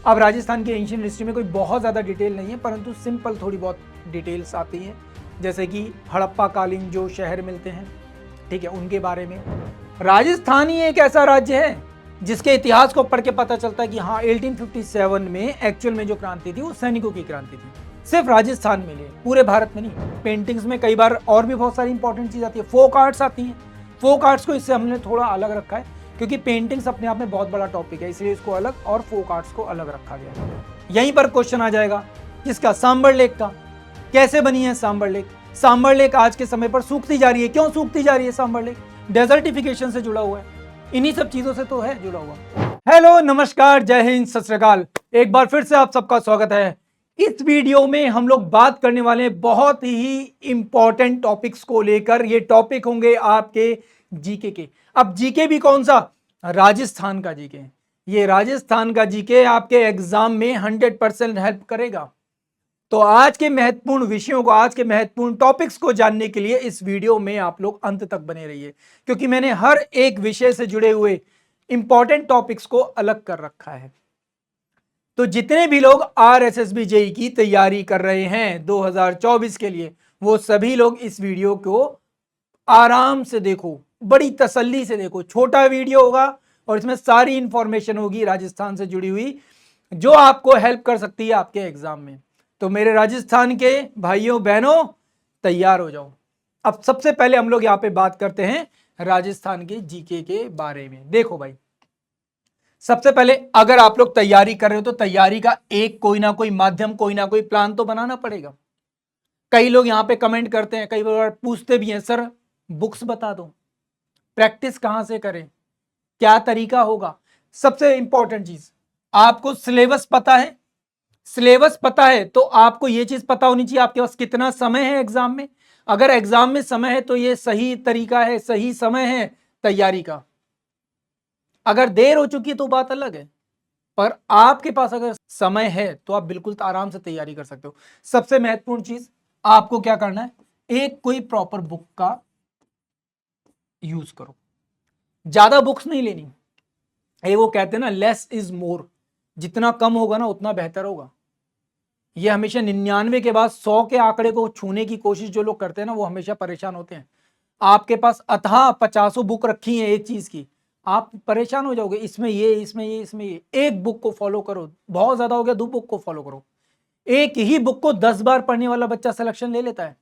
अब राजस्थान की ancient history में कोई बहुत ज़्यादा डिटेल नहीं है, परंतु सिंपल थोड़ी बहुत डिटेल्स आती हैं, जैसे कि हड़प्पा कालीन जो शहर मिलते हैं, ठीक है, उनके बारे में। राजस्थान ही एक ऐसा राज्य है जिसके इतिहास को पढ़ के पता चलता है कि हाँ 1857 में एक्चुअल में जो क्रांति थी वो सैनिकों की क्रांति थी, सिर्फ राजस्थान में नहीं, पूरे भारत में नहीं। पेंटिंग्स में कई बार और भी बहुत सारी इंपॉर्टेंट चीज आती है, फोक आर्ट्स आती हैं। फोक आर्ट्स को इससे हमने थोड़ा अलग रखा है क्योंकि पेंटिंग्स अपने आप में बहुत बड़ा टॉपिक है, इसलिए इसको अलग और फोक आर्ट्स को अलग रखा गया है। यहीं पर क्वेश्चन आ जाएगा किसका, सांबर लेक का। कैसे बनी है सांबर लेक? सांबर लेक आज के समय पर सूखती जा रही है। क्यों सूखती जा रही है सांबर लेक? डेजर्टिफिकेशन से जुड़ा हुआ है, इन्हीं सब चीजों से तो है जुड़ा हुआ। हेलो, नमस्कार, जय हिंद, सत श्री अकाल। एक बार फिर से आप सबका स्वागत है। इस वीडियो में हम लोग बात करने वाले हैं बहुत ही इंपॉर्टेंट टॉपिक्स को लेकर। ये टॉपिक होंगे आपके जीके के। अब जीके भी कौन सा? राजस्थान का जीके। ये राजस्थान का जीके आपके एग्जाम में 100% हेल्प करेगा। तो आज के महत्वपूर्ण विषयों को, आज के महत्वपूर्ण टॉपिक्स को जानने के लिए इस वीडियो में आप लोग अंत तक बने रहिए, क्योंकि मैंने हर एक विषय से जुड़े हुए इंपॉर्टेंट टॉपिक्स को अलग कर रखा है। तो जितने भी लोग आरएसएसबी जेईई की तैयारी कर रहे हैं 2024 के लिए, वो सभी लोग इस वीडियो को आराम से देखो, बड़ी तसल्ली से देखो। छोटा वीडियो होगा और इसमें सारी इंफॉर्मेशन होगी राजस्थान से जुड़ी हुई, जो आपको हेल्प कर सकती है आपके एग्जाम में। तो मेरे राजस्थान के भाइयों बहनों, तैयार हो जाओ। अब सबसे पहले हम लोग यहां पे बात करते हैं राजस्थान के जीके के बारे में। देखो भाई, सबसे पहले अगर आप लोग तैयारी कर रहे हो तो तैयारी का एक कोई ना कोई माध्यम, कोई ना कोई प्लान तो बनाना पड़ेगा। कई लोग यहां पे कमेंट करते हैं, कई बार पूछते भी हैं, सर बुक्स बता दो, प्रैक्टिस कहां से करें, क्या तरीका होगा। सबसे इंपॉर्टेंट चीज, आपको सिलेबस पता है। सिलेबस पता है तो आपको यह चीज पता होनी चाहिए आपके पास कितना समय है एग्जाम में। अगर एग्जाम में समय है तो यह सही तरीका है, सही समय है तैयारी का। अगर देर हो चुकी है तो बात अलग है, पर आपके पास अगर समय है तो आप बिल्कुल आराम से तैयारी कर सकते हो। सबसे महत्वपूर्ण चीज आपको क्या करना है, एक कोई प्रॉपर बुक का यूज करो। ज्यादा बुक्स नहीं लेनी। ये वो कहते हैं ना, लेस इज मोर। जितना कम होगा ना उतना बेहतर होगा। ये हमेशा 99 के बाद 100 के आंकड़े को छूने की कोशिश जो लोग करते हैं ना, वो हमेशा परेशान होते हैं। आपके पास अथाह 50 बुक रखी है एक चीज की, आप परेशान हो जाओगे। इसमें ये, इसमें ये, इसमें ये। एक बुक को फॉलो करो, बहुत ज्यादा हो गया 2 बुक को फॉलो करो। एक ही बुक को 10 बार पढ़ने वाला बच्चा सिलेक्शन ले लेता है,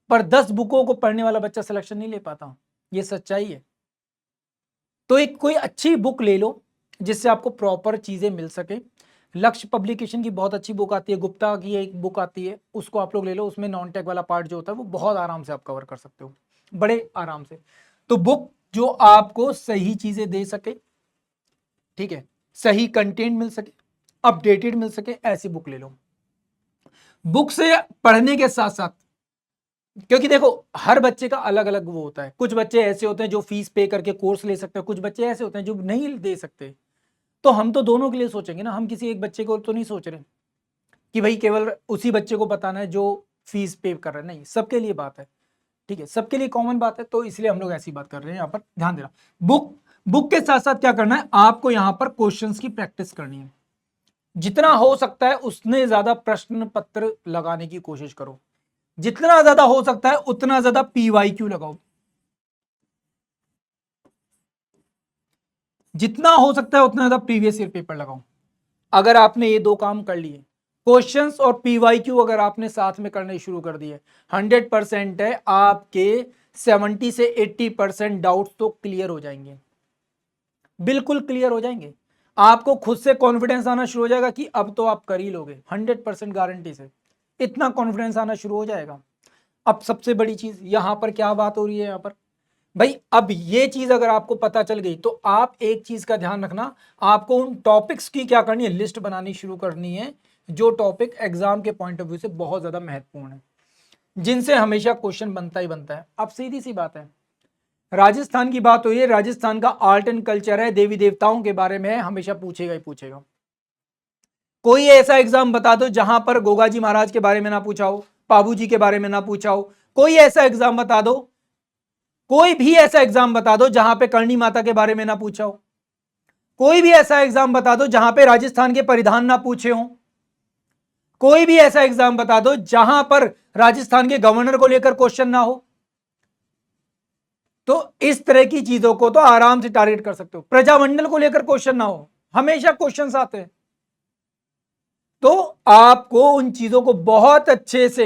पर 10 बुकों को पढ़ने वाला बच्चा सिलेक्शन नहीं ले पाता। ये सच्चाई है। तो एक कोई अच्छी बुक ले लो जिससे आपको प्रॉपर चीजें मिल सके। लक्ष्य पब्लिकेशन की बहुत अच्छी बुक आती है, गुप्ता की एक बुक आती है, उसको आप लोग ले लो। उसमें नॉन टेक वाला पार्ट जो होता है वो बहुत आराम से आप कवर कर सकते हो, बड़े आराम से। तो बुक जो आपको सही चीजें दे सके, ठीक है, सही कंटेंट मिल सके, अपडेटेड मिल सके, ऐसी बुक ले लो। बुक से पढ़ने के साथ साथ, क्योंकि देखो हर बच्चे का अलग अलग वो होता है। कुछ बच्चे ऐसे होते हैं जो फीस पे करके कोर्स ले सकते हैं, कुछ बच्चे ऐसे होते हैं जो नहीं दे सकते। तो हम तो दोनों के लिए सोचेंगे ना, हम किसी एक बच्चे को तो नहीं सोच रहे कि भाई केवल उसी बच्चे को बताना है जो फीस पे कर रहा है। नहीं, सबके लिए बात है, ठीक है, सबके लिए कॉमन बात है। तो इसलिए हम लोग ऐसी बात कर रहे हैं। यहाँ पर ध्यान देना, बुक के साथ साथ क्या करना है, आपको यहाँ पर क्वेश्चंस की प्रैक्टिस करनी है। जितना हो सकता है उतने ज्यादा प्रश्न पत्र लगाने की कोशिश करो। जितना ज्यादा हो सकता है उतना ज्यादा पीवाईक्यू लगाओ। जितना हो सकता है उतना ज्यादा प्रीवियस ईयर पेपर लगाओ। अगर आपने ये 2 काम कर लिए, क्वेश्चंस और पीवाईक्यू अगर आपने साथ में करने शुरू कर दिए, 100% है आपके 70 से 80% डाउट्स तो क्लियर हो जाएंगे, बिल्कुल क्लियर हो जाएंगे। आपको खुद से कॉन्फिडेंस आना शुरू हो जाएगा कि अब तो आप कर ही लोगे, 100% गारंटी से इतना कॉन्फिडेंस आना शुरू हो जाएगा। अब सबसे बड़ी चीज यहां पर क्या बात हो रही है, यहां पर भाई अब ये चीज अगर आपको पता चल गई तो आप एक चीज का ध्यान रखना, आपको उन टॉपिक्स की क्या करनी है, लिस्ट बनानी शुरू करनी है, जो टॉपिक एग्जाम के पॉइंट ऑफ व्यू से बहुत ज्यादा महत्वपूर्ण है, जिनसे हमेशा क्वेश्चन बनता ही बनता है। अब सीधी सी बात है, राजस्थान की बात हुई है, राजस्थान का आर्ट एंड कल्चर है, देवी देवताओं के बारे में है, हमेशा पूछेगा ही पूछेगा। कोई ऐसा एग्जाम बता दो जहां पर गोगा जी महाराज के बारे में ना पूछा हो, पाबू जी के बारे में ना पूछा हो। कोई ऐसा एग्जाम बता दो, कोई भी ऐसा एग्जाम बता दो जहां पे करणी माता के बारे में ना पूछा हो। कोई भी ऐसा एग्जाम बता दो जहां पे राजस्थान के परिधान ना पूछे हों, कोई भी ऐसा एग्जाम बता दो जहां पर राजस्थान के गवर्नर को लेकर क्वेश्चन ना हो। तो इस तरह की चीजों को तो आराम से टारगेट कर सकते हो। प्रजामंडल को लेकर क्वेश्चन ना हो, हमेशा क्वेश्चंस आते हैं। तो आपको उन चीजों को बहुत अच्छे से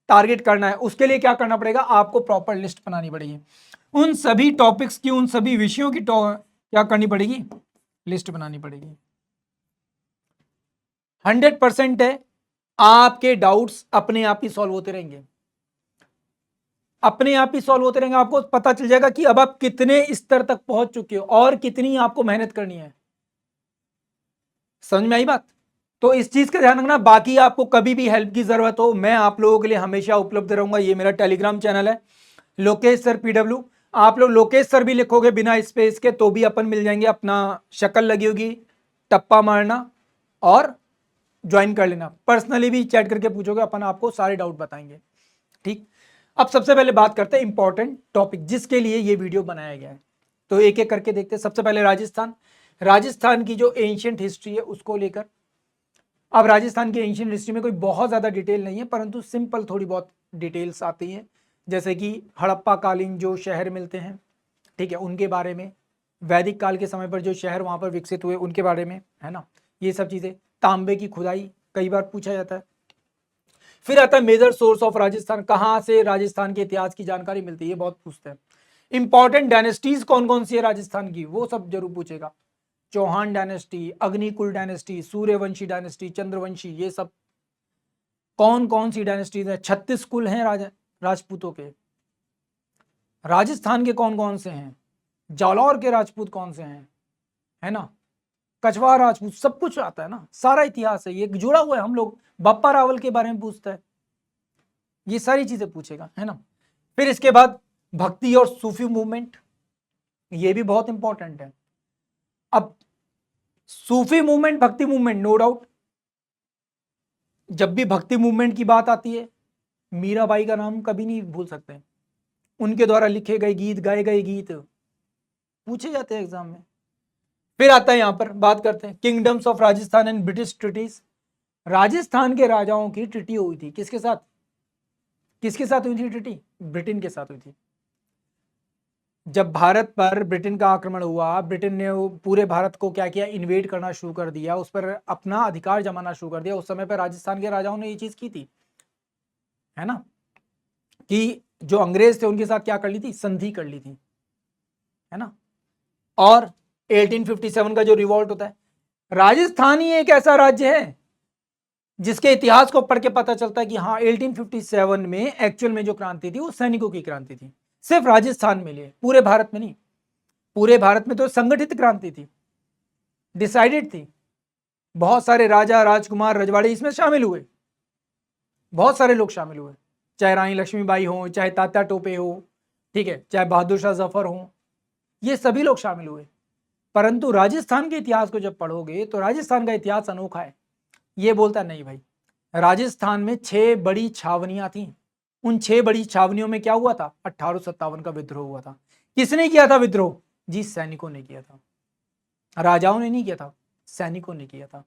टारगेट करना है। उसके लिए क्या करना पड़ेगा, आपको प्रॉपर लिस्ट बनानी पड़ेगी, उन सभी टॉपिक्स की, उन सभी विषयों की क्या करनी पड़ेगी, लिस्ट बनानी पड़ेगी। 100% है, आपके डाउट्स अपने आप ही सॉल्व होते रहेंगे, अपने आप ही सॉल्व होते रहेंगे। आपको पता चल जाएगा कि अब आप कितने स्तर तक पहुंच चुके हो और कितनी आपको मेहनत करनी है। समझ में आई बात? तो इस चीज का ध्यान रखना। बाकी आपको कभी भी हेल्प की जरूरत हो, मैं आप लोगों के लिए हमेशा उपलब्ध रहूंगा। ये मेरा टेलीग्राम चैनल है, लोकेश सर PW। आप लोग लोकेश सर भी लिखोगे बिना स्पेस के तो भी अपन मिल जाएंगे, अपना शक्ल लगी होगी, टप्पा मारना और ज्वाइन कर लेना। पर्सनली भी चैट करके पूछोगे, अपन आपको सारे डाउट बताएंगे। ठीक, अब सबसे पहले बात करते हैं इंपॉर्टेंट टॉपिक जिसके लिए ये वीडियो बनाया गया है। तो एक एक करके देखते हैं। सबसे पहले राजस्थान की जो एंशियंट हिस्ट्री है उसको लेकर। अब राजस्थान की एंशियंट हिस्ट्री में कोई बहुत ज़्यादा डिटेल नहीं है, परंतु सिंपल थोड़ी बहुत डिटेल्स आती हैं, जैसे कि हड़प्पा कालीन जो शहर मिलते हैं, ठीक है, उनके बारे में, वैदिक काल के समय पर जो शहर वहाँ पर विकसित हुए उनके बारे में, है ना, ये सब चीज़ें। तांबे की खुदाई कई बार पूछा जाता है। फिर आता है मेजर सोर्स ऑफ राजस्थान, कहाँ से राजस्थान के इतिहास की जानकारी मिलती है, ये बहुत पूछते हैं। इंपॉर्टेंट डायनेस्टीज कौन कौन सी है राजस्थान की, वो सब जरूर पूछेगा। Chauhan dynasty, Agnikul dynasty, Suryavanshi dynasty, Chandravanshi, ये सब कौन कौन सी डायनेस्टीज है। 36 कुल हैं राजपूतों के। राजस्थान के कौन कौन से हैं, जालौर के राजपूत कौन से हैं, है ना, कछवाहा राजपूत, सब कुछ आता है ना, सारा इतिहास है, ये जुड़ा हुआ है। हम लोग बप्पा रावल के बारे में पूछता है, ये सारी चीजें पूछेगा, है ना। फिर इसके बाद भक्ति और सूफी मूवमेंट, ये भी बहुत इंपॉर्टेंट है। अब सूफी मूवमेंट, भक्ति मूवमेंट, नो डाउट, जब भी भक्ति मूवमेंट की बात आती है मीराबाई का नाम कभी नहीं भूल सकते। उनके द्वारा लिखे गए गीत, गाए गए गीत पूछे जाते हैं एग्जाम में। फिर आता है यहां पर बात करते हैं kingdoms of Rajasthan and British treaties. Rajasthan के राजाओं की ट्रीटी हुई थी, किसके साथ, किसके साथ हुई थी ट्रीटी, ब्रिटेन के साथ हुई थी। जब भारत पर ब्रिटेन का आक्रमण हुआ, ब्रिटेन ने पूरे भारत को क्या किया, इन्वेड करना शुरू कर दिया, उस पर अपना अधिकार जमाना शुरू कर दिया। उस समय पर राजस्थान के राजाओं ने ये चीज की थी, है ना, कि जो अंग्रेज थे उनके साथ क्या कर ली थी, संधि कर ली थी, है ना। और 1857 का जो रिवॉल्ट होता है, राजस्थान ही एक ऐसा राज्य है जिसके इतिहास को पढ़ के पता चलता है कि हाँ 1857 में एक्चुअल में जो क्रांति थी वो सैनिकों की क्रांति थी। सिर्फ राजस्थान में लिए, पूरे भारत में नहीं। पूरे भारत में तो संगठित क्रांति थी, डिसाइडेड थी। बहुत सारे राजा, राजकुमार, रजवाड़े इसमें शामिल हुए, बहुत सारे लोग शामिल हुए, चाहे रानी लक्ष्मीबाई हो, चाहे तात्या टोपे हो, ठीक है, चाहे बहादुर शाह जफर हो, ये सभी लोग शामिल हुए। परंतु राजस्थान के इतिहास को जब पढ़ोगे तो राजस्थान का इतिहास अनोखा है। ये बोलता नहीं भाई, राजस्थान में 6 बड़ी छावनियां थी। उन 6 बड़ी छावनियों में क्या हुआ था, 1857 का विद्रोह हुआ था। किसने किया था विद्रोह, जी सैनिकों ने किया था, राजाओं ने नहीं किया था, सैनिकों ने किया था।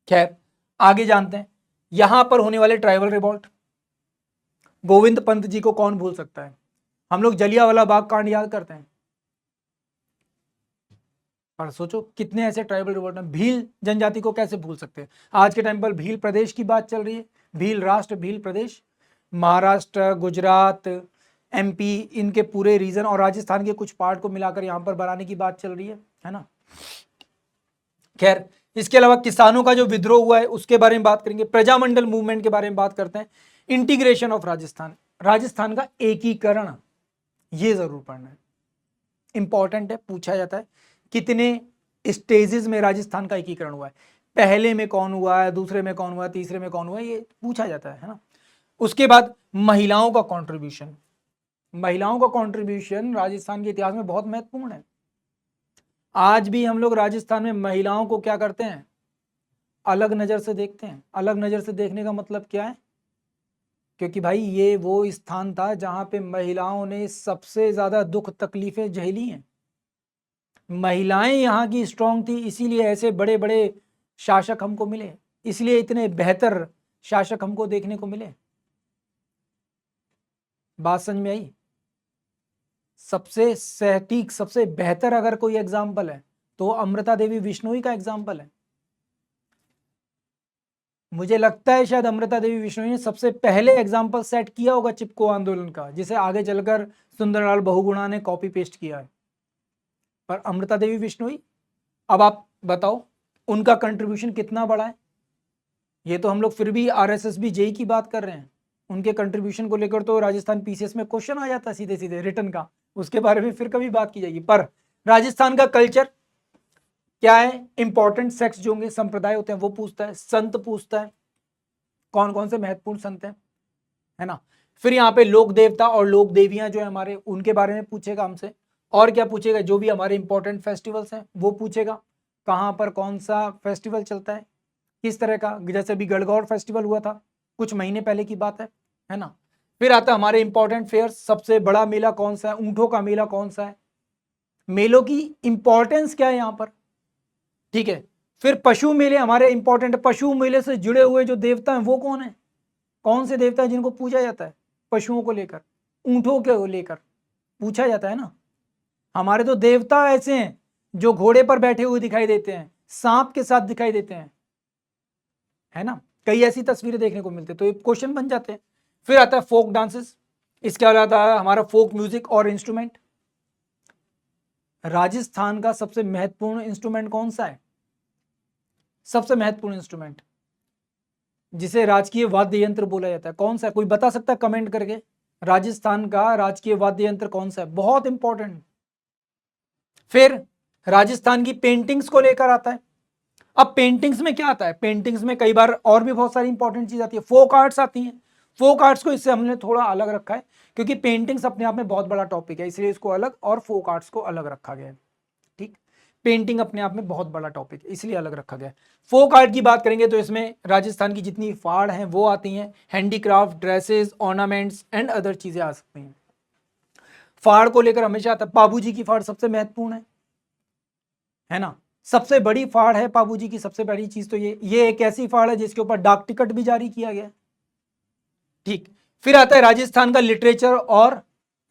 खैर आगे जानते हैं यहां पर होने वाले ट्राइबल रिवॉल्ट। गोविंद पंत जी को कौन भूल सकता है, हम लोग जलियांवाला बाग कांड याद करते हैं, पर सोचो कितने ऐसे ट्राइबल रिवॉल्ट हैं। भील जनजाति को कैसे भूल सकते हैं, आज के टाइम पर भील प्रदेश की बात चल रही है, भील राष्ट्र, भील प्रदेश, महाराष्ट्र, गुजरात, MP, इनके पूरे रीजन और राजस्थान के कुछ पार्ट को मिलाकर यहां पर बनाने की बात चल रही है ना। खैर इसके अलावा किसानों का जो विद्रोह हुआ है उसके बारे में बात करेंगे, प्रजामंडल मूवमेंट के बारे में बात करते हैं, इंटीग्रेशन ऑफ राजस्थान, राजस्थान का एकीकरण, ये जरूर पढ़ना है, इंपॉर्टेंट है, पूछा जाता है कितने स्टेजेस में राजस्थान का एकीकरण हुआ है, पहले में कौन हुआ है, दूसरे में कौन हुआ है, तीसरे में कौन हुआ है, ये पूछा जाता है ना। उसके बाद महिलाओं का कंट्रीब्यूशन, महिलाओं का कंट्रीब्यूशन राजस्थान के इतिहास में बहुत महत्वपूर्ण है। आज भी हम लोग राजस्थान में महिलाओं को क्या करते हैं, अलग नजर से देखते हैं। अलग नजर से देखने का मतलब क्या है, क्योंकि भाई ये वो स्थान था जहां पे महिलाओं ने सबसे ज्यादा दुख तकलीफें झेली हैं। महिलाएं यहाँ की स्ट्रांग थी, इसीलिए ऐसे बड़े बड़े शासक हमको मिले, इसलिए इतने बेहतर शासक हमको देखने को मिले। बात समझ में आई? सबसे सटीक, सबसे बेहतर अगर कोई एग्जाम्पल है तो अमृता देवी विश्नोई का एग्जाम्पल है। मुझे लगता है शायद अमृता देवी विश्नोई ने सबसे पहले एग्जाम्पल सेट किया होगा चिपको आंदोलन का, जिसे आगे चलकर सुंदरलाल बहुगुणा ने कॉपी पेस्ट किया है। पर अमृता देवी विश्नोई, अब आप बताओ उनका कंट्रीब्यूशन कितना बड़ा है। ये तो हम लोग फिर भी आरएसएसबी जेई की बात कर रहे हैं, उनके कंट्रीब्यूशन को लेकर तो राजस्थान पीसीएस में क्वेश्चन आ जाता है सीधे सीधे रिटर्न का, उसके बारे में फिर कभी बात की जाएगी। पर राजस्थान का कल्चर क्या है, इंपॉर्टेंट सेक्स जो होंगे, संप्रदाय होते हैं, वो पूछता है। संत पूछता है, कौन कौन से महत्वपूर्ण संत हैं, है ना। फिर यहाँ पे लोक देवता और लोक देवियां जो है हमारे, उनके बारे में पूछेगा हमसे। और क्या पूछेगा, जो भी हमारे इंपॉर्टेंट फेस्टिवल्स हैं वो पूछेगा, कहाँ पर कौन सा फेस्टिवल चलता है, किस तरह का। जैसे अभी गणगौर फेस्टिवल हुआ था कुछ महीने पहले की बात है ना। फिर आता है हमारे इंपॉर्टेंट फेयर्स, सबसे बड़ा मेला कौन सा है, ऊंटों का मेला कौन सा है, मेलों की इंपॉर्टेंस क्या है यहाँ पर, ठीक है। फिर पशु मेले हमारे इंपॉर्टेंट, पशु मेले से जुड़े हुए जो देवता हैं वो कौन है, कौन से देवता हैं जिनको पूजा जाता है पशुओं को लेकर, ऊंटों को लेकर पूछा जाता है ना। हमारे तो देवता ऐसे हैं जो घोड़े पर बैठे हुए दिखाई देते हैं, सांप के साथ दिखाई देते हैं, है ना। कई ऐसी तस्वीरें देखने को मिलती है, तो ये क्वेश्चन बन जाते हैं। फिर आता है फोक डांसेस, इसके अलावा हमारा फोक म्यूजिक और इंस्ट्रूमेंट। राजस्थान का सबसे महत्वपूर्ण इंस्ट्रूमेंट कौन सा है, सबसे महत्वपूर्ण इंस्ट्रूमेंट जिसे राजकीय वाद्य यंत्र बोला जाता है, कौन सा है, कोई बता सकता है कमेंट करके। राजस्थान का राजकीय वाद्य यंत्र कौन सा है, बहुत इंपॉर्टेंट। फिर राजस्थान की पेंटिंग्स को लेकर आता है। अब पेंटिंग्स में क्या आता है, पेंटिंग्स में कई बार और भी बहुत सारी इंपॉर्टेंट चीज आती है, फोक आर्ट्स आती हैं। फोक आर्ट्स को इससे हमने थोड़ा अलग रखा है, क्योंकि पेंटिंग्स अपने आप में बहुत बड़ा टॉपिक है, इसलिए इसको अलग और फोक आर्ट्स को अलग रखा गया है। ठीक, पेंटिंग अपने आप में बहुत बड़ा टॉपिक है, इसलिए अलग रखा गया है। फोक आर्ट की बात करेंगे तो इसमें राजस्थान की जितनी फाड़ हैं वो आती हैं, handicraft, dresses, ornaments and other चीजें आ सकती हैं। फाड़ को लेकर हमेशा आता है, पाबूजी की फाड़ सबसे महत्वपूर्ण है ना। सबसे बड़ी फाड़ है पाबूजी की, सबसे बड़ी चीज तो ये एक ऐसी फाड़ है जिसके ऊपर डाक टिकट भी जारी किया गया। ठीक, फिर आता है राजस्थान का लिटरेचर और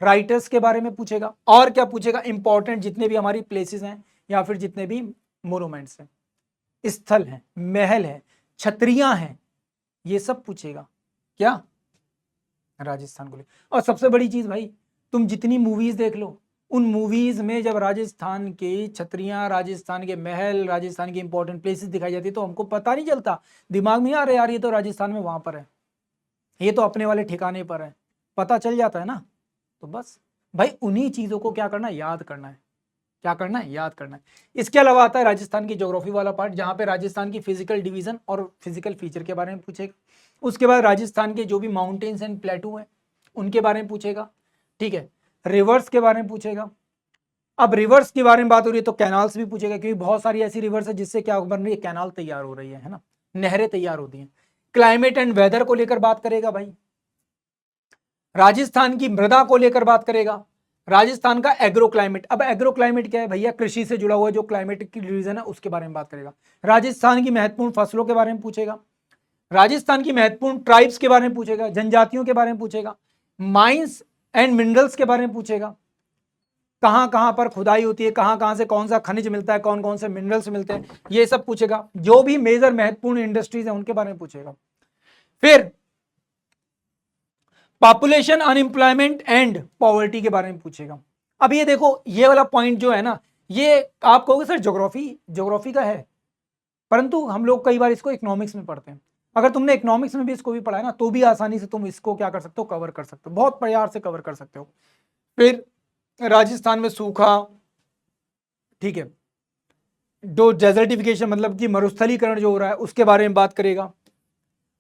राइटर्स के बारे में पूछेगा। और क्या पूछेगा, इंपॉर्टेंट जितने भी हमारी प्लेसेस हैं या फिर जितने भी मोनूमेंट्स हैं, स्थल हैं, महल हैं, छतरियां हैं, ये सब पूछेगा क्या, राजस्थान को लेकर। और सबसे बड़ी चीज भाई, तुम जितनी मूवीज देख लो, उन मूवीज में जब राजस्थान की छतरियां, राजस्थान के महल, राजस्थान की इंपॉर्टेंट प्लेसेस दिखाई जाती है तो हमको पता नहीं चलता, दिमाग में आ रहा यार ये तो राजस्थान में वहां पर है, ये तो अपने वाले ठिकाने पर है, पता चल जाता है ना। तो बस भाई उन्हीं चीजों को क्या करना है, याद करना है, क्या करना है, याद करना है। इसके अलावा आता है राजस्थान की ज्योग्राफी वाला पार्ट, जहां पे राजस्थान की फिजिकल डिवीजन और फिजिकल फीचर के बारे में पूछेगा। उसके बाद राजस्थान के जो भी माउंटेन्स एंड प्लेटू हैं उनके बारे में पूछेगा, ठीक है। रिवर्स के बारे में पूछेगा। अब रिवर्स के बारे में बात हो रही है तो कैनाल्स भी पूछेगा, क्योंकि बहुत सारी ऐसी रिवर्स है जिससे क्या बन रही है, कैनाल तैयार हो रही है ना, नहरें तैयार होती हैं। क्लाइमेट एंड वेदर को लेकर बात करेगा भाई, राजस्थान की मृदा को लेकर बात करेगा, राजस्थान का एग्रो क्लाइमेट। अब एग्रो क्लाइमेट क्या है भैया, कृषि से जुड़ा हुआ जो क्लाइमेटिक की रीजन है उसके बारे में बात करेगा। राजस्थान की महत्वपूर्ण फसलों के बारे में पूछेगा, राजस्थान की महत्वपूर्ण ट्राइब्स के बारे में पूछेगा, जनजातियों के बारे में पूछेगा, माइंस एंड मिनरल्स के बारे में पूछेगा, कहां कहां पर खुदाई होती है, कहां कहां से कौन सा खनिज मिलता है, कौन कौन से मिनरल्स मिलते हैं, ये सब पूछेगा। जो भी मेजर महत्वपूर्ण इंडस्ट्रीज है उनके बारे में पूछेगा। फिर पॉपुलेशन, अनएम्प्लॉयमेंट एंड पॉवर्टी के बारे में पूछेगा। अब ये देखो, ये वाला पॉइंट जो है ना, ये आप कहोगे सर ज्योग्राफी का है, परंतु हम लोग कई बार इसको इकोनॉमिक्स में पढ़ते हैं। अगर तुमने इकोनॉमिक्स में भी इसको भी पढ़ा है ना, तो भी आसानी से तुम इसको क्या कर सकते हो, कवर कर सकते हो, बहुत प्यार से कवर कर सकते हो। फिर राजस्थान में सूखा, ठीक है, जो डेजर्टिफिकेशन मतलब कि मरुस्थलीकरण जो हो रहा है उसके बारे में बात करेगा।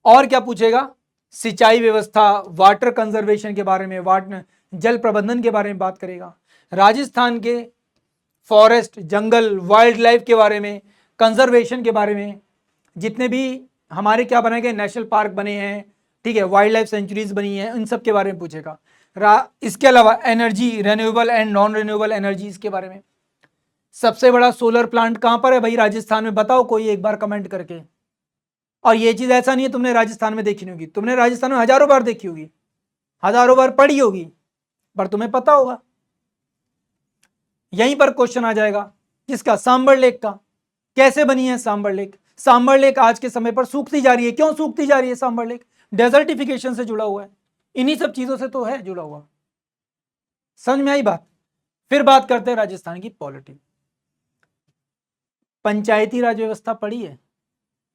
और क्या पूछेगा, सिंचाई व्यवस्था, वाटर कंजर्वेशन के बारे में, वाटर जल प्रबंधन के बारे में बात करेगा। राजस्थान के फॉरेस्ट, जंगल, वाइल्ड लाइफ के बारे में, कंजर्वेशन के बारे में, जितने भी हमारे क्या बनाए गए नेशनल पार्क बने हैं, ठीक है, वाइल्ड लाइफ सेंचुरीज बनी हैं, इन सब के बारे में पूछेगा। इसके अलावा energy, renewable and non renewable energies के बारे में, सबसे बड़ा सोलर प्लांट कहां पर है भाई? राजस्थान में। बताओ कोई एक बार कमेंट करके। और ये चीज ऐसा नहीं है तुमने राजस्थान में देखी नहीं होगी, तुमने राजस्थान में हजारों बार देखी होगी, हजारों बार पढ़ी होगी, पर तुम्हें पता होगा। यहीं पर क्वेश्चन आ जाएगा किसका? सांबर लेक का। कैसे बनी है सांबर लेक? सांबर लेक आज के समय पर सूखती जा रही है। क्यों सूखती जा रही है सांबर लेक? डेजर्टिफिकेशन से जुड़ा हुआ है, इन्हीं सब चीजों से तो है जुड़ा हुआ। समझ में आई बात? फिर बात करते हैं राजस्थान की पॉलिटी। पंचायती राज व्यवस्था पढ़ी है?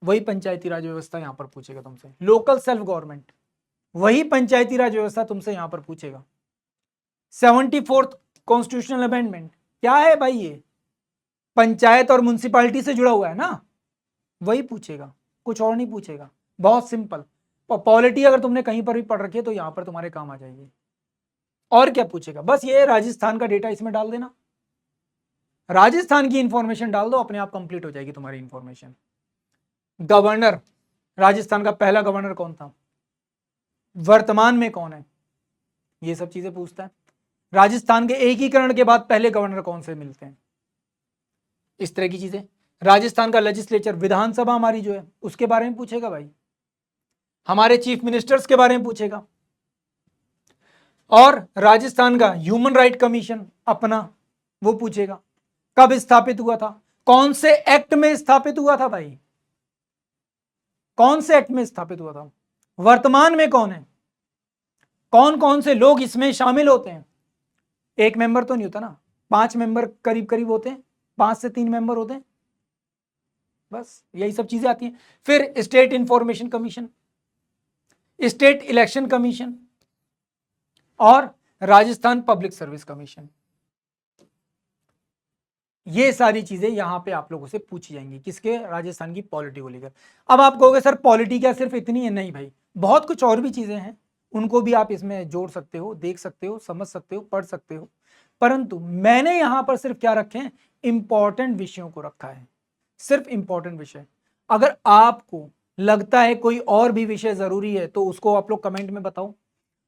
वही पंचायती राज व्यवस्था यहां पर पूछेगा तुमसे। लोकल सेल्फ गवर्नमेंट, वही पंचायती राज व्यवस्था तुमसे यहां पर पूछेगा। 74th कॉन्स्टिट्यूशनल अमेंडमेंट क्या है भाई? ये पंचायत और म्युनिसिपैलिटी से जुड़ा हुआ है ना, वही पूछेगा, कुछ और नहीं पूछेगा। बहुत सिंपल। पॉलिटी अगर तुमने कहीं पर भी पढ़ रखी है तो यहां पर तुम्हारे काम आ जाएगी। और क्या पूछेगा? बस ये राजस्थान का डेटा इसमें डाल देना, राजस्थान की इंफॉर्मेशन डाल दो, अपने आप कंप्लीट हो जाएगी तुम्हारी इंफॉर्मेशन। गवर्नर, राजस्थान का पहला गवर्नर कौन था? वर्तमान में कौन है? ये सब चीजें पूछता है। राजस्थान के एकीकरण के बाद पहले गवर्नर कौन से मिलते हैं? इस तरह की चीजें। राजस्थान का लेजिस्लेचर, विधानसभा हमारी जो है, उसके बारे में पूछेगा भाई। हमारे चीफ मिनिस्टर्स के बारे में पूछेगा। और राजस्थान का ह्यूमन राइट कमीशन अपना, वो पूछेगा। कब स्थापित हुआ था? कौन से एक्ट में स्थापित हुआ था भाई? कौन से एक्ट में स्थापित हुआ था? वर्तमान में कौन है? कौन कौन से लोग इसमें शामिल होते हैं? एक मेंबर तो नहीं होता ना, 5 मेंबर करीब करीब होते हैं, 5 से 3 मेंबर होते हैं। बस यही सब चीजें आती हैं। फिर state information commission, state election commission और राजस्थान पब्लिक सर्विस कमीशन। ये सारी चीजें यहां पे आप लोगों से पूछी जाएंगी, किसके? राजस्थान की पॉलिटी को लेकर। अब आप कहोगे सर पॉलिटी क्या सिर्फ इतनी है? नहीं भाई, बहुत कुछ और भी चीजें हैं, उनको भी आप इसमें जोड़ सकते हो, देख सकते हो, समझ सकते हो, पढ़ सकते हो। परंतु मैंने यहां पर सिर्फ क्या रखे हैं? इंपॉर्टेंट विषयों को रखा है, सिर्फ इंपॉर्टेंट विषय। अगर आपको लगता है कोई और भी विषय जरूरी है तो उसको आप लोग कमेंट में बताओ।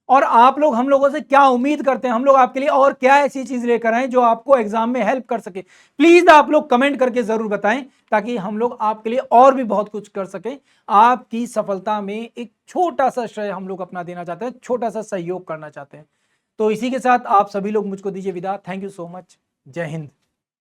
और आप लोग हम लोगों से क्या उम्मीद करते हैं, हम लोग आपके लिए और क्या ऐसी चीज लेकर आए जो आपको एग्जाम में हेल्प कर सके, प्लीज आप लोग कमेंट करके जरूर बताएं, ताकि हम लोग आपके लिए और भी बहुत कुछ कर सके। आपकी सफलता में एक छोटा सा श्रेय हम लोग अपना देना चाहते हैं, छोटा सा सहयोग करना चाहते हैं। तो इसी के साथ आप सभी लोग मुझको दीजिए विदा। Thank you so much. जय हिंद।